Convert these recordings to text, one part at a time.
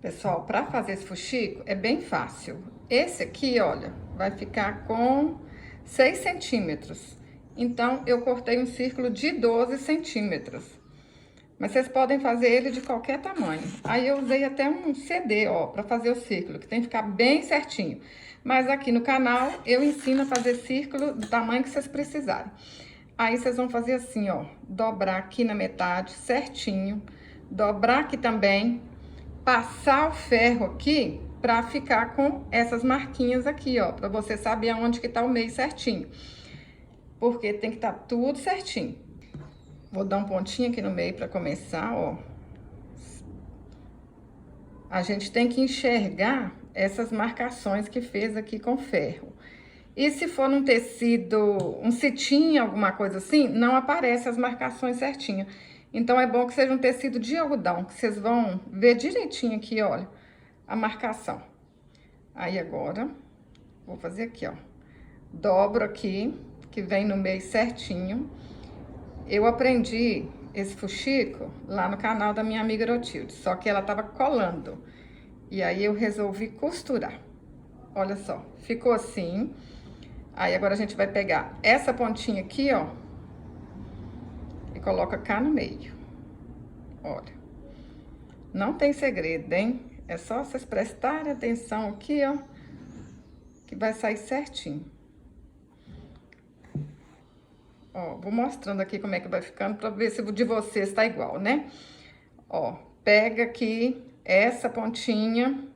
Pessoal, para fazer esse fuxico é bem fácil. Esse aqui, olha, vai ficar com 6 centímetros. Então, eu cortei um círculo de 12 centímetros. Mas vocês podem fazer ele de qualquer tamanho. Aí eu usei até um CD, ó, para fazer o círculo, que tem que ficar bem certinho. Mas aqui no canal eu ensino a fazer círculo do tamanho que vocês precisarem. Aí vocês vão fazer assim, ó, dobrar aqui na metade certinho, dobrar aqui também, passar o ferro aqui pra ficar com essas marquinhas aqui, ó, pra você saber aonde que tá o meio certinho. Porque tem que estar tudo certinho. Vou dar um pontinho aqui no meio pra começar, ó. A gente tem que enxergar essas marcações que fez aqui com ferro. E se for num tecido, um cetim, alguma coisa assim, não aparece as marcações certinho. Então, é bom que seja um tecido de algodão, que vocês vão ver direitinho aqui, olha, a marcação. Aí, agora, vou fazer aqui, ó. Dobro aqui, que vem no meio certinho. Eu aprendi esse fuxico lá no canal da minha amiga Rotilde, só que ela tava colando. E aí, eu resolvi costurar. Olha só, ficou assim. Aí, agora a gente vai pegar essa pontinha aqui, ó, e coloca cá no meio. Olha, não tem segredo, hein? É só vocês prestarem atenção aqui, ó, que vai sair certinho. Ó, vou mostrando aqui como é que vai ficando pra ver se o de vocês tá igual, né? Ó, pega aqui essa pontinha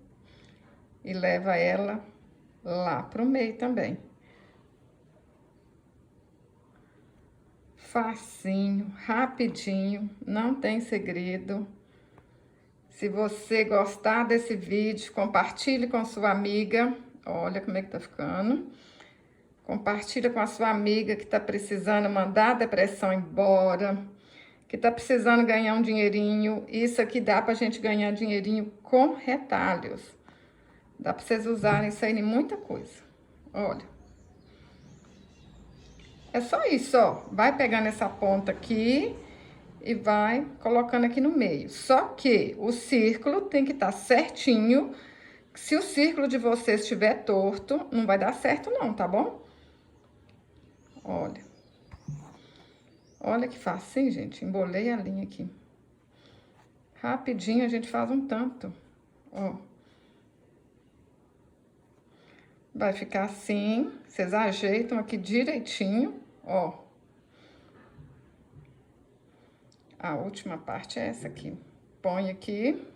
e leva ela lá pro meio também. Facinho, rapidinho, não tem segredo. Se você gostar desse vídeo, compartilhe com sua amiga. Olha como é que tá ficando. Compartilha com a sua amiga que tá precisando mandar a depressão embora, que tá precisando ganhar um dinheirinho. Isso aqui dá pra gente ganhar dinheirinho com retalhos. Dá pra vocês usarem isso aí em muita coisa. Olha. É só isso, ó. Vai pegando essa ponta aqui e vai colocando aqui no meio. Só que o círculo tem que estar certinho. Se o círculo de vocês estiver torto, não vai dar certo não, tá bom? Olha. Olha que facinho, gente. Embolei a linha aqui. Rapidinho a gente faz um tanto, ó. Vai ficar assim, vocês ajeitam aqui direitinho, ó. A última parte é essa aqui. Põe aqui,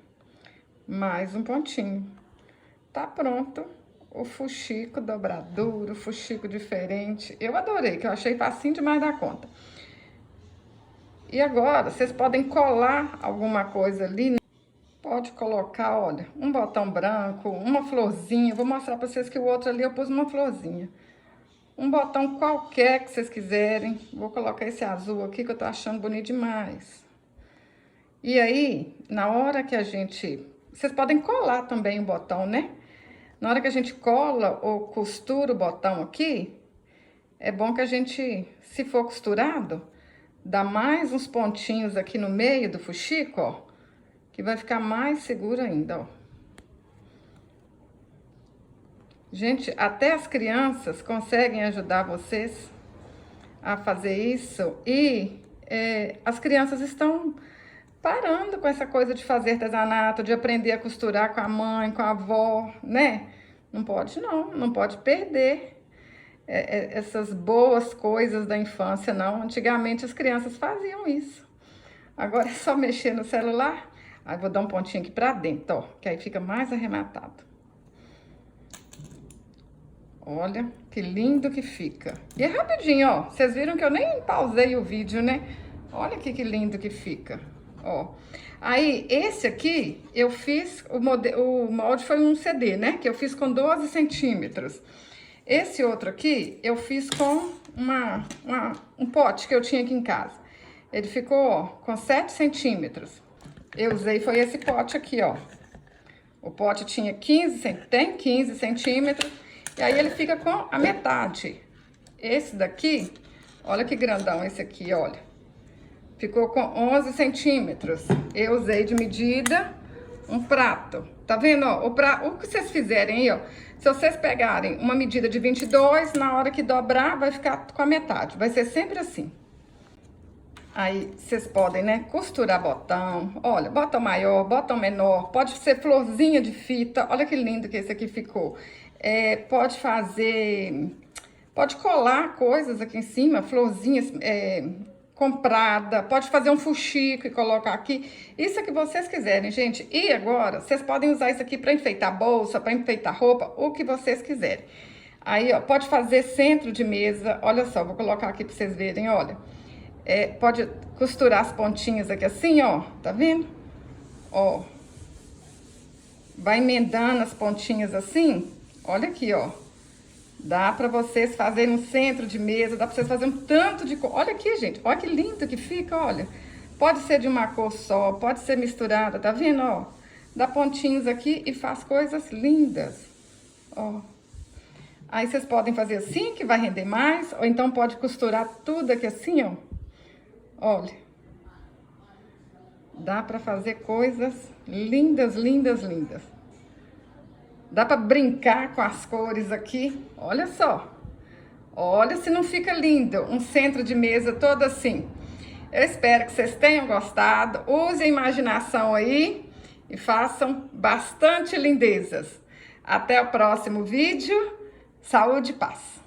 mais um pontinho. Tá pronto o fuxico dobradura, o fuxico diferente. Eu adorei, que eu achei facinho demais da conta. E agora, vocês podem colar alguma coisa ali, né? Pode colocar, olha, um botão branco, uma florzinha. Vou mostrar pra vocês que o outro ali eu pus uma florzinha. Um botão qualquer que vocês quiserem. Vou colocar esse azul aqui que eu tô achando bonito demais. E aí, na hora que a gente... Vocês podem colar também o botão, né? Na hora que a gente cola ou costura o botão aqui, é bom que a gente, se for costurado, dá mais uns pontinhos aqui no meio do fuxico, ó. Que vai ficar mais seguro ainda, ó. Gente, até as crianças conseguem ajudar vocês a fazer isso. E as crianças estão parando com essa coisa de fazer artesanato, de aprender a costurar com a mãe, com a avó, né? Não pode não, não pode perder essas boas coisas da infância, não. Antigamente as crianças faziam isso. Agora é só mexer no celular. Aí vou dar um pontinho aqui pra dentro, ó, que aí fica mais arrematado. Olha, que lindo que fica. E é rapidinho, ó. Vocês viram que eu nem pausei o vídeo, né? Olha aqui que lindo que fica, ó. Aí, esse aqui, eu fiz, o molde foi um CD, né? Que eu fiz com 12 centímetros. Esse outro aqui, eu fiz com um pote que eu tinha aqui em casa. Ele ficou, ó, com 7 centímetros. Eu usei, foi esse pote aqui, ó. O pote tinha 15 centímetros. E aí, ele fica com a metade. Esse daqui, olha que grandão esse aqui, olha. Ficou com 11 centímetros. Eu usei de medida um prato. Tá vendo, ó? O que vocês fizerem aí, ó. Se vocês pegarem uma medida de 22, na hora que dobrar, vai ficar com a metade. Vai ser sempre assim. Aí, vocês podem, né, costurar botão. Olha, botão maior, botão menor. Pode ser florzinha de fita. Olha que lindo que esse aqui ficou. Pode fazer... Pode colar coisas aqui em cima, florzinhas comprada. Pode fazer um fuxico e colocar aqui. Isso é que vocês quiserem, gente. E agora, vocês podem usar isso aqui para enfeitar bolsa, para enfeitar roupa, o que vocês quiserem. Aí, ó, pode fazer centro de mesa. Olha só, vou colocar aqui para vocês verem, olha. Pode costurar as pontinhas aqui assim, ó. Tá vendo? Ó. Vai emendando as pontinhas assim. Olha aqui, ó. Dá pra vocês fazerem um centro de mesa, dá pra vocês fazerem um tanto de cor. Olha aqui, gente, olha que lindo que fica, olha. Pode ser de uma cor só, pode ser misturada, tá vendo, ó? Dá pontinhos aqui e faz coisas lindas, ó. Aí vocês podem fazer assim, que vai render mais, ou então pode costurar tudo aqui assim, ó. Olha. Dá pra fazer coisas lindas, lindas, lindas. Dá pra brincar com as cores aqui. Olha só. Olha se não fica lindo. Um centro de mesa todo assim. Eu espero que vocês tenham gostado. Use a imaginação aí e façam bastante lindezas. Até o próximo vídeo. Saúde e paz.